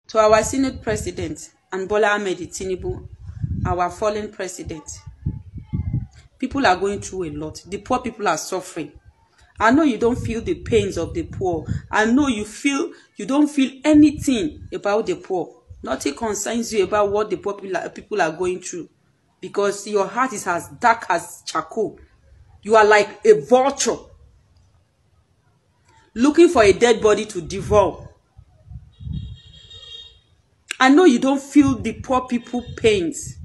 To our Senate President and Bola Ahmed Tinubu, our fallen president. People are going through a lot. The poor people are suffering. I know you don't feel the pains of the poor. I know you don't feel anything about the poor. Nothing concerns you about what the poor people are going through. Because your heart is as dark as charcoal. You are like a vulture looking for a dead body to devour. I know you don't feel the poor people pains.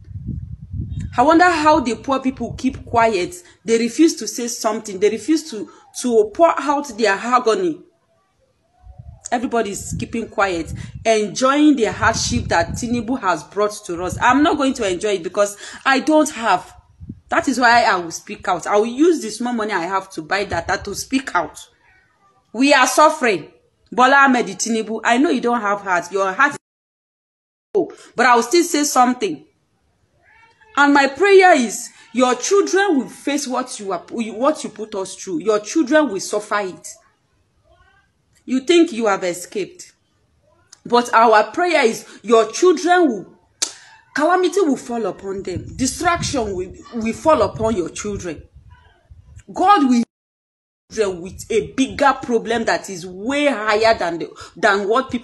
I wonder how the poor people keep quiet. They refuse to say something. They refuse to pour out their agony. Everybody is keeping quiet, enjoying the hardship that Tinubu has brought to us. I'm not going to enjoy it because I don't have. That is why I will speak out. I will use the small money I have to buy data to speak out. We are suffering. Bola Ahmed Tinubu, I know you don't have heart. Your heart is low, but I will still say something. And my prayer is, your children will face what you put us through. Your children will suffer it. You think you have escaped. But our prayer is, your children calamity will fall upon them. Distraction will fall upon your children. God will with a bigger problem that is way higher than what the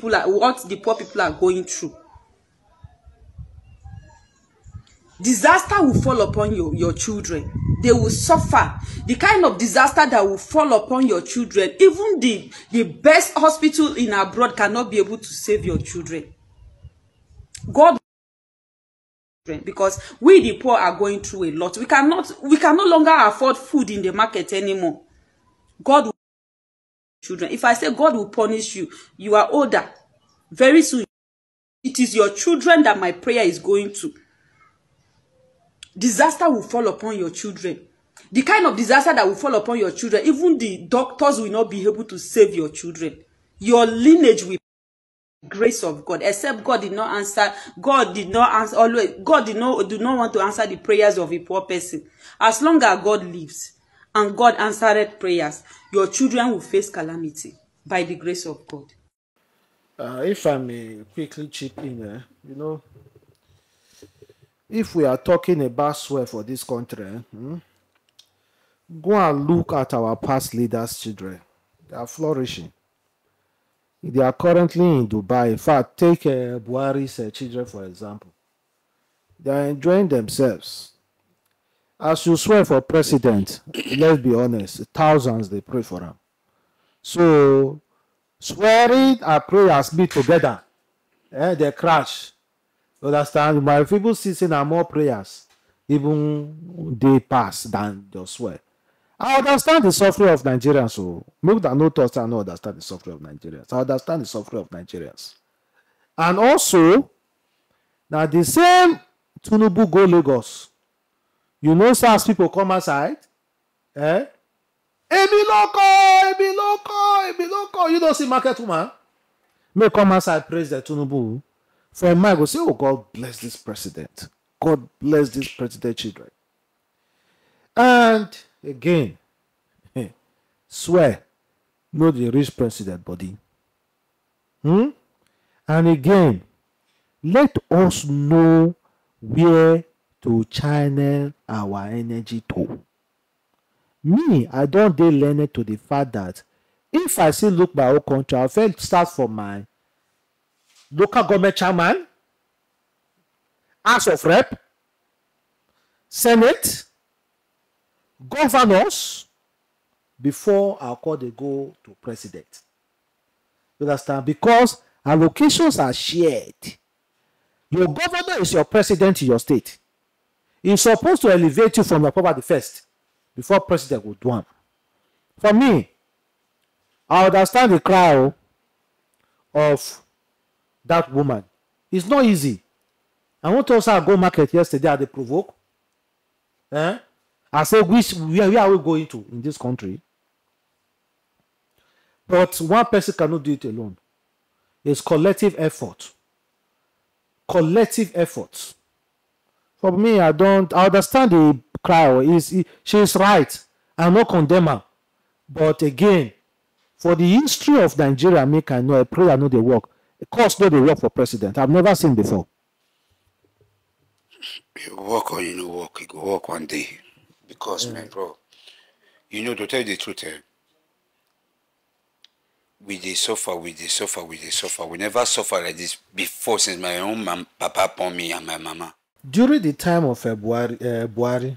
poor people are going through. Disaster will fall upon your children. They will suffer. The kind of disaster that will fall upon your children, even the best hospital in abroad cannot be able to save your children. God, because we the poor are going through a lot. We can no longer afford food in the market anymore. God will punish children. If I say God will punish you, you are older. Very soon, it is your children that my prayer is going to. Disaster will fall upon your children. The kind of disaster that will fall upon your children, even the doctors will not be able to save your children. Your lineage will be the grace of God. Except God did not answer. God did not answer always. God do not want to answer the prayers of a poor person. As long as God lives and God answered prayers, your children will face calamity by the grace of God. If I may quickly chip in, if we are talking about swear for this country, go and look at our past leaders' children. They are flourishing. They are currently in Dubai. In fact, take Buhari's children, for example. They are enjoying themselves. As you swear for president, let's be honest, thousands they pray for them. So, swearing and prayers be together. They crash. Understand? My people season are more prayers, even they pass than just swear. I understand the suffering of Nigerians, so make that no thoughts and not understand the suffering of Nigerians. I understand the suffering of Nigerians. And also, now the same Tinubu go Lagos. You know, some people come outside, Ebi loco. You don't see market woman. May come outside, praise the Tinubu. For a man go say, oh, God bless this president. God bless this president children. And again, swear, no the rich president body. And again, let us know where to channel our energy to. Me, I don't dey learn to the fact that if I still look my whole country, I'll first start from my local government chairman, House of Rep, Senate, governors, before our call they go to president. You understand? Because allocations are shared. Your governor is your president in your state. He's supposed to elevate you from your property first before president will do it. For me, I understand the cry of that woman. It's not easy. I want to also go market yesterday at the provoke. I said, where are we going to in this country? But one person cannot do it alone. It's collective effort. Collective effort. For me, I understand the cry. She's right. I'm not condemn her. But again, for the history of Nigeria, make I know, I pray I know the work. Cost no dey work for president. I've never seen before. You work or you no work, you go work one day. Because, man, bro, you know, to tell you the truth, we dey suffer, we dey suffer, we dey suffer. We never suffer like this before since my own papa born me and my mama. During the time of Buhari,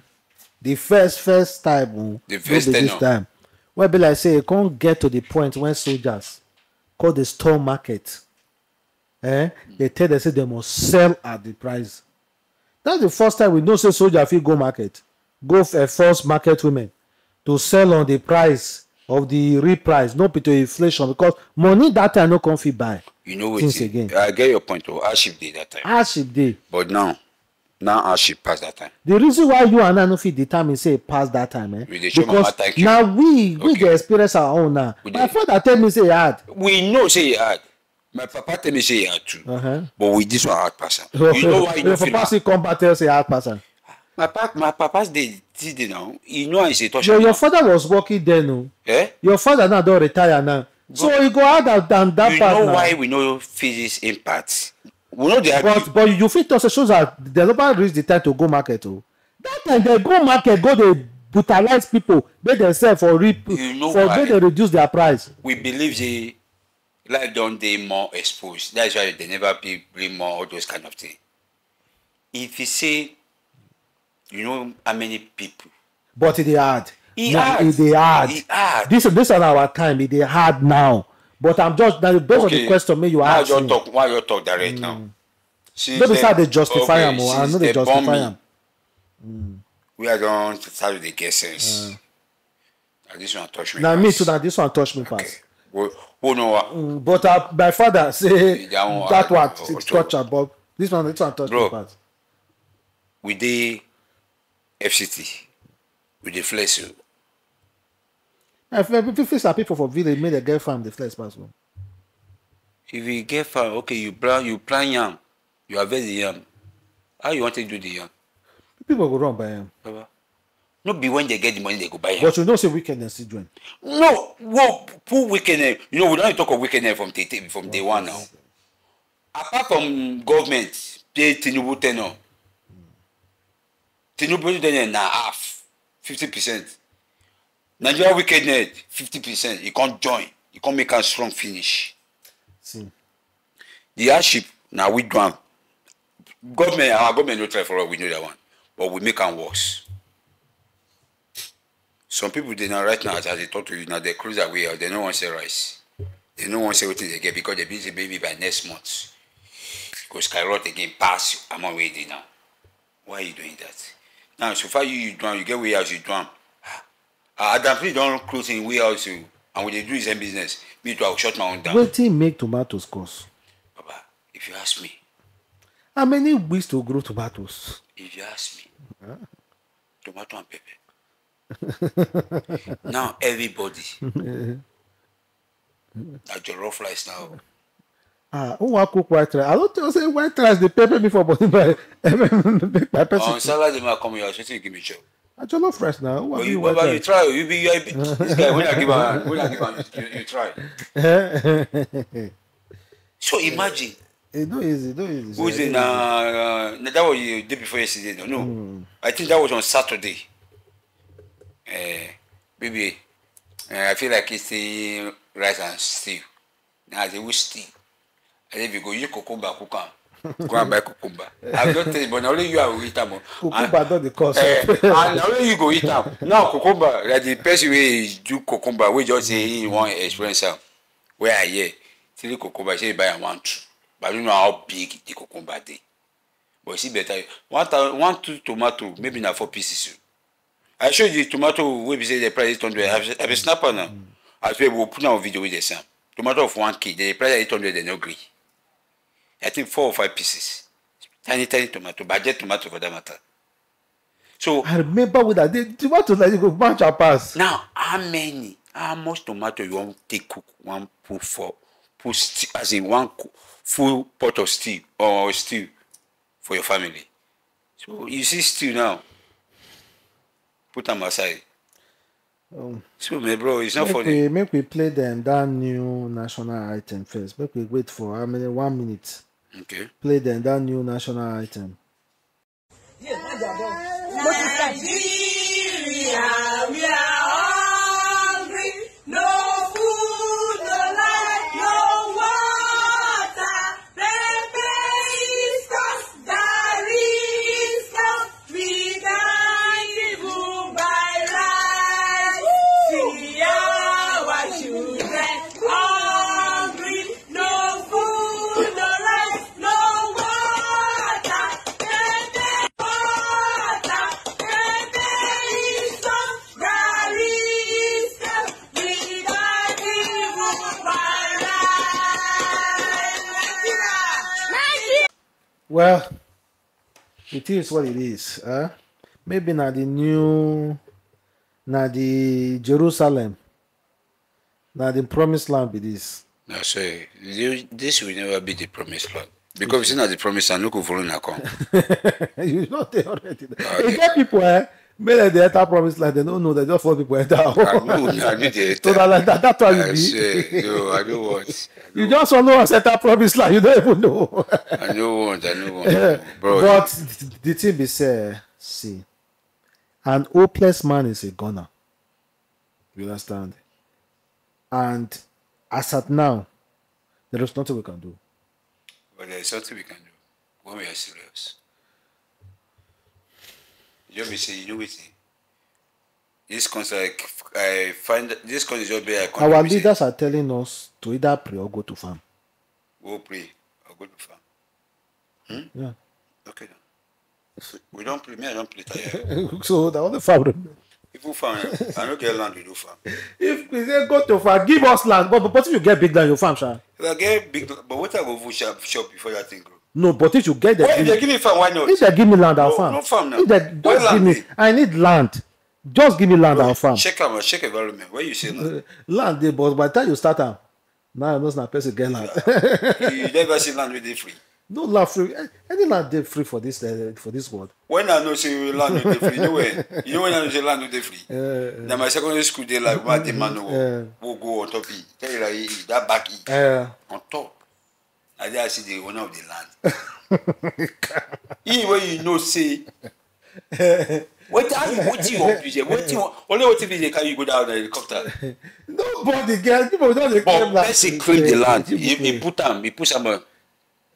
the first time, The first no be this tenure. time, where be like say, e can't get to the point when soldiers call the store market. They tell them say they must sell at the price. That's the first time we know say soldier fit go market, go force market women to sell on the price of the real price, not be to inflation, because money that time no come fit buy. You know Things what? again. I get your point, hardship day that time. Hardship dey. But now hardship pass that time. The reason why you and I no fit determine say it pass that time, We dey show because mama thank you. now we Okay. dey experience our own now. We My dey. father tell me say e hard. We know say he hard. My papa tell me say he hard too. But with this one hard person. You know why you Your don't feel papa still come back tell say hard person. my papa's day this day now. You know I say touch Your me. father was working then, no. Eh? Your father now don retire now. So he go harder than that You part know now. why we know physics impact. We know they have But you fit talk say shows that they never reach the time to go market o. That time they go market go dey brutalize people make dem sell for real You know for why? make dem reduce their price. we believe they like don't they more exposed. That's why they never bring more all those kind of things. If you say, you know how many people But e dey hard. E Now, hard. e dey hard. E hard. This on our time e dey hard now. But I'm just now based on the question make you ask me. Why you talk direct now? No be say they justify am o. I no dey justify am. We are don start with the get sense. And this one touch me. Na pass. me too na this one touch me Okay. pass. Who know what? But my father say That one that hard. one it touch am but this one touch me Bro. pass. We dey FCT. We dey flex you. If you see people for village make dem get farm dey flex pass o. If you get farm, okay, you plant yam, you harvest the yam. How you want to do the yam? People go run by am. Baba? No be when they get the money they go buy yam. But you know say wickedness still join. No, whoa, poor wickedness. You know, we don't talk of wickedness from day one now. Apart from government, pay Tinubu tenor. Tinubu tenor na half, 50%. Nigeria wickedness, 50%. He can't join. He can't make us strong finish. See. The hardship, now we do am. Government, our government no try for us, we know that one. But we make am worse. Some people they now right now as they talk to you now they cruise away or they don't want to say rice. They don't want to say what they get because they busy baby by next month. Because skyrocket again pass among where they now. Why are you doing that? Now so far you do am, you get warehouse you do am. Adamslinkmedia don't close in warehouse you and when they do his own business, me too I will shut my own down. Wetin make tomatoes cost? Baba, if you ask me, How many weeks to grow tomatoes? if you ask me, tomato and pepper. Now everybody that your rough rice now. Who wan cook white rice? I don't tell say white rice dey pepper me for body by On person. salad they might come here, so you give me chop. I jollof rice now. Who wan But be you, white Baba, you rice? try. This guy when I give him, you try. So imagine. E no easy, no easy. Who's in that was the day before yesterday? No. I think that was on Saturday. Baby, I feel like eating rice and stew. Now they will stew. And if you go, you cucumber, cook am. Go and buy cucumber. I don't tell you, but only you will eat them. Cucumber don dey cost. And only you go eat them. Now cucumber, like the person wey do cucumber, we just say he want experience am. Where I hear, 3 cucumber, say buy am 1, 2. But I don't know how big the cucumber dey. But see better, 1, 2 tomato, maybe na 4 pieces. I show you the tomato wey be say the price 800. I be snapper now. I swear we will put on video with the same. Tomato of 1K, the price 800 they no gree. I think 4 or 5 pieces. Tiny tomato, budget tomato for that matter. So I remember with that. The tomatoes like you go bunch and pass. now how much tomato you want take cook one full stew, as in one full pot of stew or stew for your family. So you see stew now, put them aside. So, my bro, it's not Make funny. we play them that new national item first. Make we wait for how many 1 minute. Okay. Play them that new national item. Nigeria, we are hungry. No food, no light, no water. Pepe is cost, garri is cost. We can't even buy rice. See our children hungry. No food, no light, no water. Pepe water. Pepe is cost, garri is cost. We can't even buy rice. Well, it is what it is. Maybe na the new, na the Jerusalem, na the promised land be this. No, sorry. This will never be the promised land. Because it's not the promised land, look over in account. You know they already. You get people, maybe they enter promised land, they don't know, they just want people enter. I need the So that's why you I be. say, no, I don't want. You just want to enter promised land, you don't even know. I don't want. Bro, But the thing be say, see, an hopeless man is a gunner. You understand? And as at now, there is nothing we can do. but there's something we can do when we are serious. You just be say, you know what? This concert, I find that this concert just be like Our leaders are telling us to either pray or go to farm. Go pray or go to farm. Yeah. Okay. Then. We don't play. Me, I don't play tired. So the other farm. People farm. I don't get land. We do farm. If we say go to farm, give us land. But if you get big land, you farm, sir. If I get big, but what I go for shop before that thing grow. No, but if you get the, If they give me farm, why not? if they give me land, I'll No, farm. no farm now. If they Where just give land me, dey? I need land. Just give me land, I'll farm. Check environment. Where you say land? Land, dey, but by the time you start am, now you know na person get land. You never see land with dey free. No land free. Any land dey free for this world. When I know say land with dey free, you know when? You know when I know say land with dey free? Na my secondary school dey like one day man will go on top it. Tell you like that back it on top. I there I see the owner of the land. He when you know say what you only what if they carry you go down the helicopter. Nobody get people don't dey claim But land. person claim the land. He put some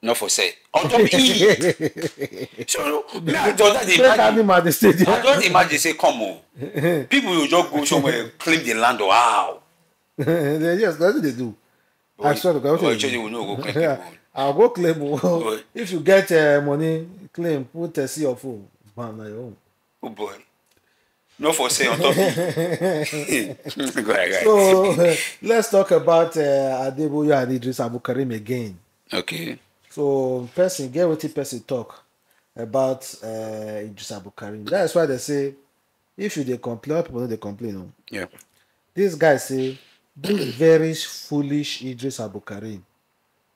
not for sale. On top it. So me I just Make animal dey stay there. I just imagine say come on. People will just go somewhere claim the land. Wow. Yes, that's what they do. I swear to God. Actually, we know go claim people. I'll go claim. If you get money, claim, put a C of phone. Man, na your own. Oh boy. Not for sale on top it. Go ahead. So let's talk about Adeboye and Eedris AbdulKareem again. Okay. So person get wetin person talk about Eedris AbdulKareem. That's why they say if you dey complain, people no dey complain. No. Yeah. This guy say this very foolish Eedris AbdulKareem,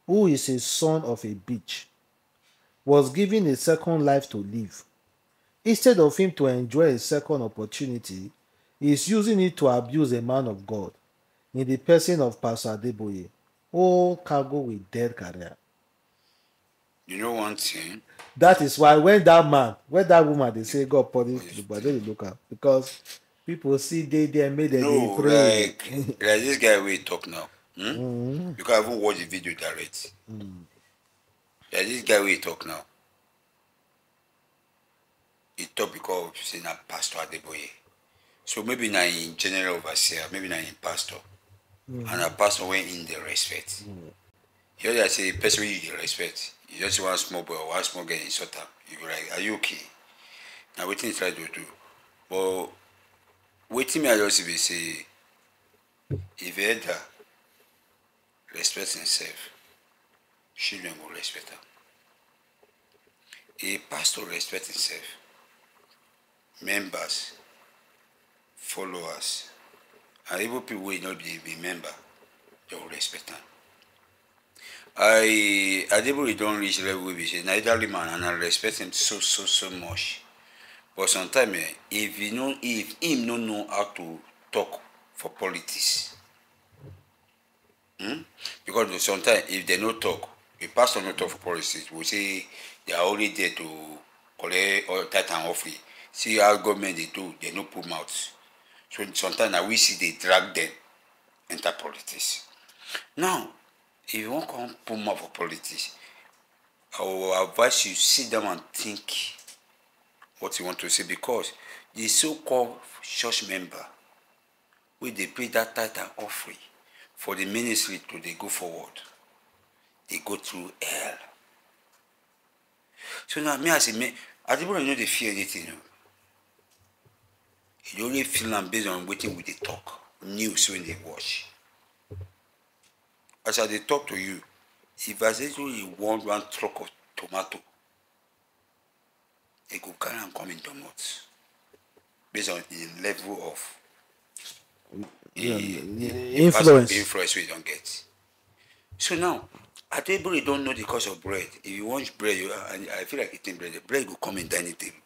who is a son of a bitch, was given a second life to live. Instead of him to enjoy a second opportunity, he is using it to abuse a man of God in the person of Pastor Adeboye. Oh, cargo with dead career. You know one thing? That is why when that woman, they say God punish the boy, they look up because people see they made them No, pray. like this guy we talk now. You can't even watch the video direct. Like this guy we talk now. He talk because say na Pastor Adeboye. So maybe na in general overseer, maybe na in pastor. And a pastor when in the respect. You just say person you dey respect. You just see one small boy or one small girl in sort of. You go like, are you okay? Now what you try to do? But waiting me I just be say if elder respect himself, children will respect him. A pastor respect himself, members, followers, and even people will not be member, they will respect him. Adeboye don't reach level where we say na elderly man and I respect him so much. But sometimes if him no know how to talk for politics. Because sometimes if they no talk, if pastor no talk for politics, we say they are only there to collect all that and offering. See how government they do, they no put mouth. So sometimes now we see they drag them enter politics. Now, if you want to come put mouth for politics, I will advise you sit down and think what you want to say, because the so-called church member, when they pay that tithe and offering for the ministry to they go forward, they go through hell. So now me as a man, I don't know they fear anything. You only feel them based on waiting with the talk, news when they watch. As they talk to you, if I say only one truck of tomato, they go carry and come in tomatoes based on the level of influence we don't get. So now, Adeboye don't know the cost of bread. If you want bread, I feel like eating bread. The bread will come in dining table.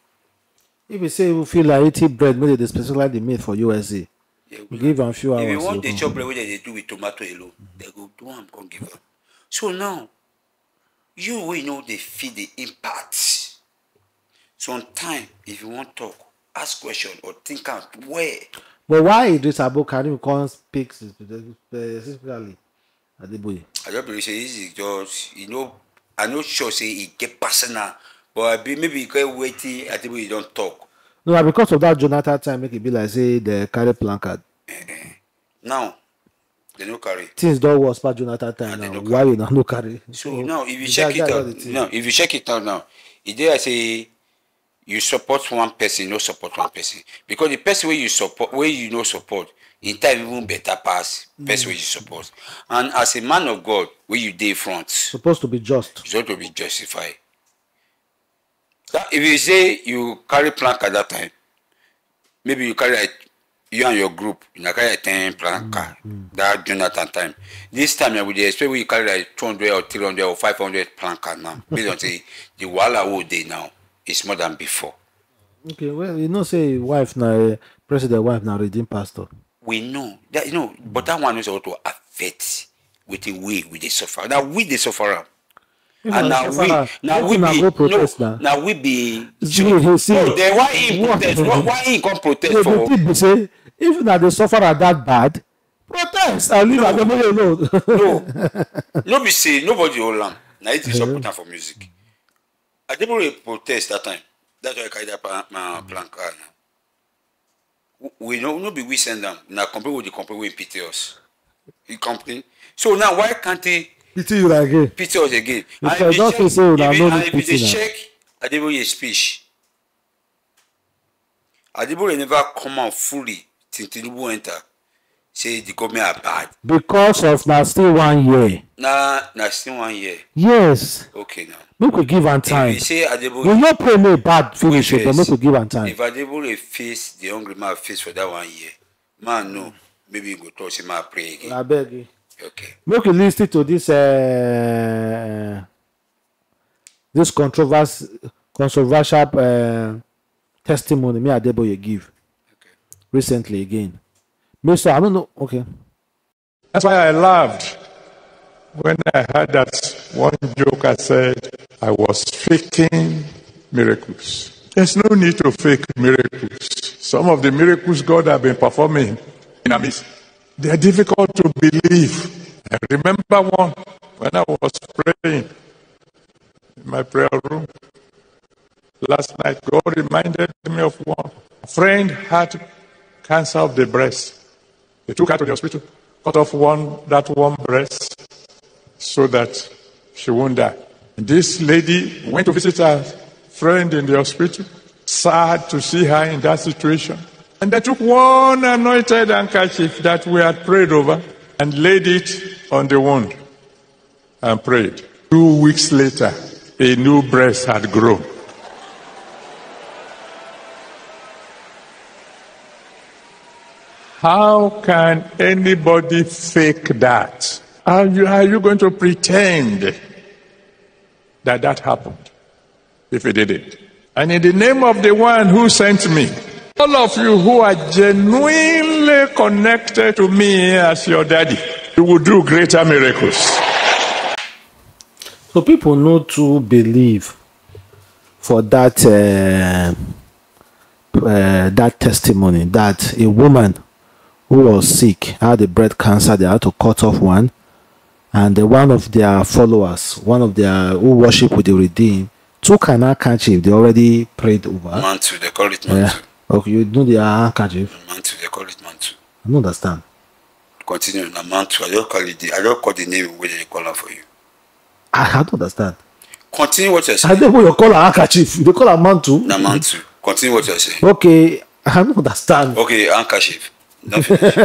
If you say you feel like eating bread, maybe they specifically made for USA. Yeah, we give them a few hours. If you want the chop bread, what they do with tomato alone, they go do and come give them. So now, you will know they feed the impact. Sometimes, if you want to talk, ask question or think out where. But why Eedris AbdulKareem can't speak specifically Adeboye? I just believe it's just, I'm not sure say it get personal, but maybe you can wait till Adeboye don't talk. No, because of that Jonathan time, make it be like say they carry placard. Now, they no carry. Things don't work past Jonathan time now. Why you no carry? So now, if you check it out, now, if they say you support one person, no support one person, because the person where you support, where you no support, in time even better pass person where you support. And as a man of God, where you dey front, supposed to be just. Supposed to be justified. That if you say you carry plank at that time, maybe you carry you and your group, you carry 10 plank that Jonathan time. This time you would expect you carry like 200 or 300 or 500 plank now. Based on say the wala wo dey now is more than before. Okay, well, you know, say wife now, president wife now redeem pastor. We know that, but that one is also to affect with the way we they suffer. Now we they suffer. And now we be then why he protest? Why he come protest for? Say, if now they suffer at that bad, protest and leave Adeboye alone. No be say nobody hold am. Now it is support for music. Adeboye protest that time. That's why I carry that plank. We no be we send them. Now compare with the company we pity us. He complain. So now why can't he pity you again? Pity us again. If I don't say if they check Adeboye's speech, Adeboye never come out fully till Tinubu enter. Say the government are bad. Because of now still 1 year. Nah, still 1 year. Yes. Okay now. Make we give am time. If you say Adeboye, we no pray me bad finish, but make we give am time. If Adeboye face the hungry man face for that 1 year, man no, maybe you go talk say man pray again. I beg you. Okay. Make we listen to this this controversial testimony me Adeboye give recently again. Mister, I don't know. Okay. That's why I laughed when I heard that one joker said I was faking miracles. There's no need to fake miracles. Some of the miracles God has been performing in our midst, they are difficult to believe. I remember one when I was praying in my prayer room last night. God reminded me of one. A friend had cancer of the breast. They took her to the hospital, cut off that one breast so that she won't die. And this lady went to visit her friend in the hospital, sad to see her in that situation. And they took one anointed handkerchief that we had prayed over and laid it on the wound and prayed. 2 weeks later, a new breast had grown. How can anybody fake that? Are you going to pretend that happened if it didn't? And in the name of the one who sent me, all of you who are genuinely really connected to me as your daddy, you will do greater miracles. So people need to believe for that that testimony that a woman who was sick had a breast cancer, they had to cut off one, and one of their followers, one of their who worship with the redeemed, took an handkerchief they already prayed over. Mantu, they call it mantu. Okay, you know the handkerchief. Mantu, they call it mantu. I don't understand. Continue na mantu. I don't call the name where they call her for you. I don't understand. Continue what you're saying. I don't know you call a handkerchief. They call a mantu. Na mantu. Continue what you're saying. Okay, I don't understand. Okay, handkerchief. Don't finish.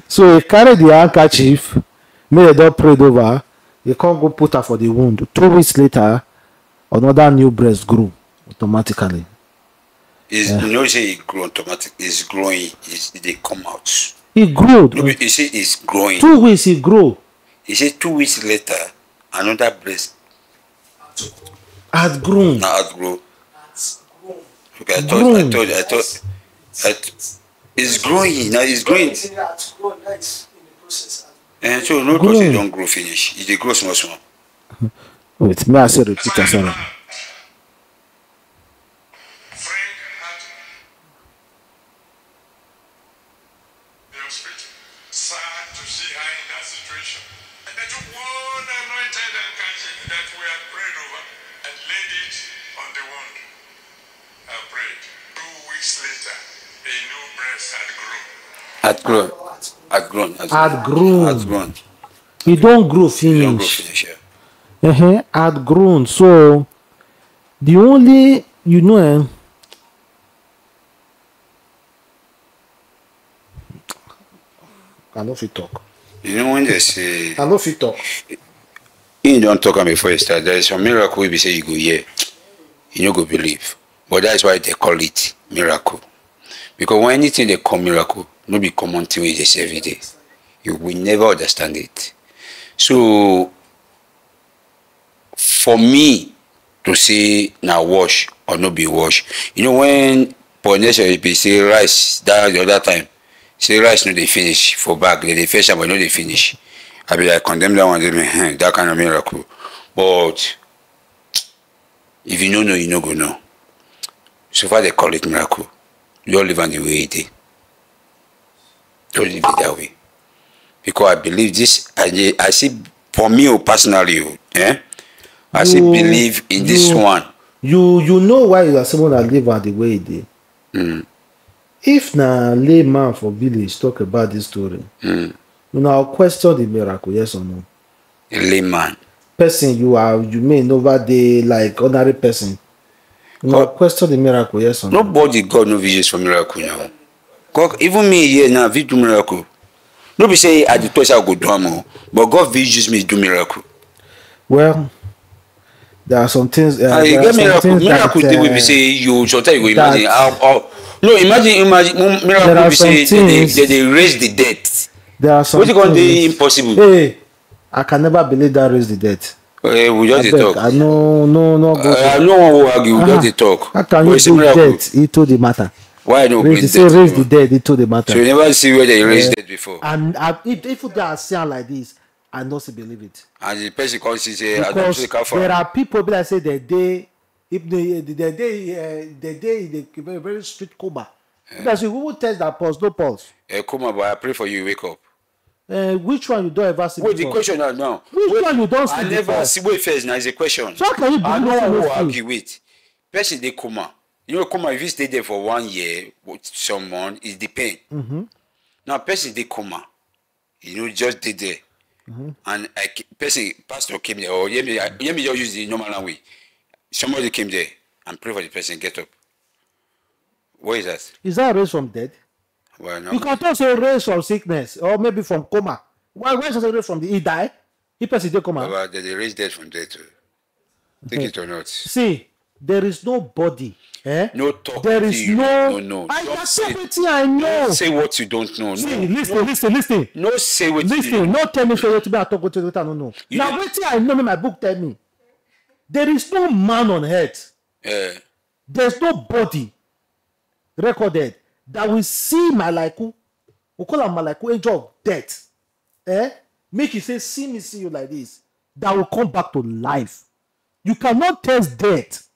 So he carried the handkerchief, made a dog prayed over. He can't go put her for the wound. 2 weeks later, another new breast grew automatically. You know, say it grew automatically. It's growing. They come out. He grew. No, you say it's growing. 2 weeks he grew. He said 2 weeks later, another breast Had grown. now outgrow. Okay, I thought it's growing. Now it's growing. And so no cause it don't grow finish. It dey grow small. Wait, may I say repeat that, sorry. Sad to see her in that situation. And they took one anointed handkerchief that we had prayed over and laid it on the wound. I prayed. 2 weeks later, a new breast had grown. He don't grow finish. Had grown. So the only I know if you talk. You know when they say I know if you talk. you don't talk am before you start. There is some miracle we be say you go hear, you no go believe. But that's why they call it miracle. Because when anything they call miracle, no be common thing we just every day. You will never understand it. So for me to say now wash or no be wash, you know when Ponesha be say rice that the other time, say rice no they finish for bag, they finish but no they finish. I be like condemn that one, that kind of miracle. But if you don't know, you no go know. So far they call it miracle. You don't live on the way it is. Don't live it that way. Because I believe this, I see for me personally, I see believe in this one. You know why you are someone that live on the way it is. If na layman for village talk about this story, you now question the miracle, yes or no? A layman. Person you may never dey like ordinary person. You now question the miracle, yes or no? Nobody God no visions for miracle now. God, even me here now, we do miracle. Nobody say I do twice I go do more, but God visions me do miracle. Well, there are some things. You get miracle. Miracle they will be say you sometimes you go imagine how. No, imagine miracle be say they raise the dead. There are some. What you gonna do impossible? Hey, I can never believe that raise the dead. We just talk. I no. I no one will argue. We just talk. How can you do dead? He told the matter. Why no raise the dead? He told the matter. So you never see where they raised dead before. And if they are saying like this, I don't believe it. And the person comes and say, because there are people that say that they in a very strict coma. Because we will test that pulse, no pulse. Coma, but I pray for you, wake up. Which one you don't ever see? Wait, before? The question now. Which one you don't see? I never see. Wait first. Now is a question. So how can you believe? I know who argue with. Person they coma. You know, coma. If you stay there for 1 year with someone, it's the pain. Now, person they coma. You know, just did there. And pastor came there, or let me just use the normal language. Somebody came there and pray for the person, get up. What is that? Is that raised from dead? Well, no. You can also raise from sickness, or maybe from coma. Why is it raised from the he die? He person they coma. But they raise dead from dead too. Take it or not. See, there is no body. No talk. There is no. I say everything I know. Don't say what you don't know. See, listen. No say what you don't know. No tell me what I talk what I don't know. Now wait till I know my book tell me. There is no man on earth. There's no body recorded that will see Malaiku, we call him Malaiku, angel of death, make you say, see me, see you like this, that will come back to life. You cannot test death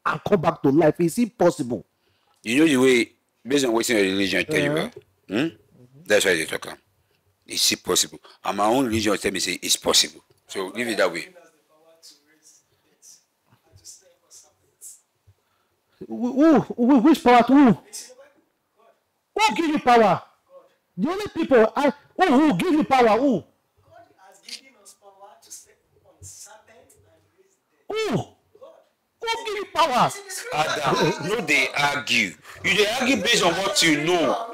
and come back to life. It's impossible. You know the way, based on what your religion tell you, that's why they talk. It's impossible. And my own religion tell me say it's possible. So leave it that way. Which power? Who give you power? The only people who give you power? Who? God has given us power to step on serpents and raise the dead. Who give you power? Adam, no, they argue. You argue based on what you know.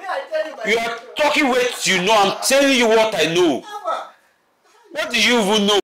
You are talking what you know. I'm telling you what I know. What do you even know?